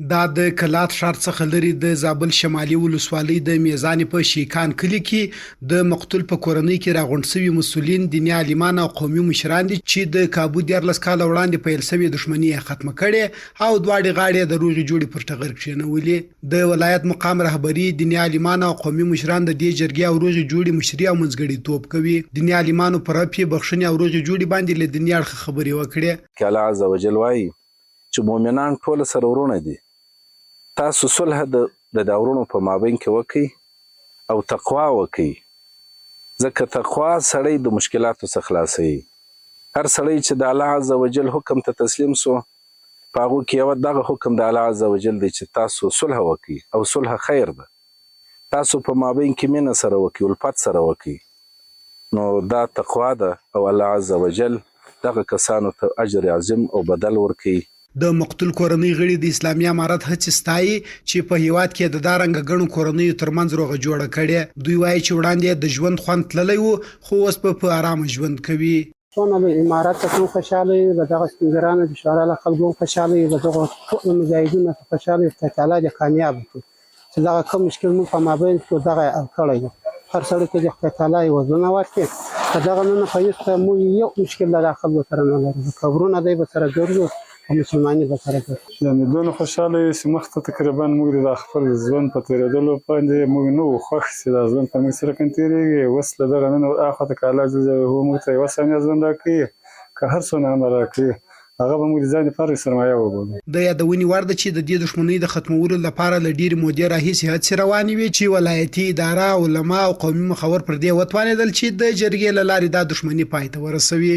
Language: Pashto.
دا د کلات ښار څخه لري د زابل شمالي ولسوالۍ د میزان په شیکان کلي کې د مقتول په کورنۍ کې راغونډ شوي مسؤلین دیني عالمان او قومي مشران دي چې د کابو 14 کال وړاندې پیل شوې دښمنۍ ختمه کړي او دواړي غاړې د روغې جوړې پر ټغر کښېنولې د ولایت مقام رهبری دیني عالمان او قومي مشران د دې جرګې او روغې جوړې مشري او منځګړیتوب کوي. دیني عالمانو پر اپی بخښنې او روغې جوړې باندې له دیني اړخه خبرې وکړې. که الله عز وجل وایي چې مؤمنان ټول سره ورونه دي، تاسو صلح د داورونو په مابین کې وکړئ او تقوا وکړئ، ځکه تقوا سړی د مشکلاتو څخه خلاصوي. هر سړی چې د الله عز وجل حکم ته تسلیم سو، په هغو کې یو دغه حکم د الله عز وجل دی چې تاسو صلح وکړئ او صلح خیر ده. تاسو په مابین کې مینه سره وکړئ، الفت سره وکړئ، نو دا تقوا ده او الله عز وجل دغه کسانو ته اجر عظیم او بدل ورکوي. د مقتول کورنۍ غړي د اسلامي امارت هڅې ستایي چې په هیواد کې د دارنګ غنو کورنۍ ترمنځ روغه جوړه کړي. دوی وایي چې وړاندې د ژوند خوند تللی وو، خو اوس په آرام ژوند کوي. څونه د امارت ته خوشاله یو، دغه سپینګرانو د شورا له خلکو خوشاله یو، دغه ټول مجاهدینو ته خوشاله یو چې تعالی دې کامیاب کړي چې دغه کوم مشکل مو په مابین کې دغه حل کړی دی. هر سړی ته د تعالی وزونه ورکړي، دغه نن په هیڅ مو یو مشکل له خلکو سره نه لري. قبرونه دی به سره ګرځو مسلمانۍ به سره ګرځو. یعنې دونه خوشاله یو چې مخته تقریبا موږ د خپل ژوند په تېرېدلو باندې موږ نه وو خوښ چې دا ژوند په موږ سره کوم تېرېږي. اوس له دغه نن اخواته که الله جل جلاله موږ ته یوه ثانیه ژوند راکوي، که هر څونه هم راکوي، هغه به موږ د ځان لپاره سرمایه وبولو. د یادونې وړ ده چې د دې دښمنۍ د ختمولو لپاره له ډېرې مودې راهیسې هڅې روانې وې چې ولایتي اداره، علما او قومي مخور پر دې وتوانېدل چې د جرګې له لارې دا دښمني پای ته ورسوي.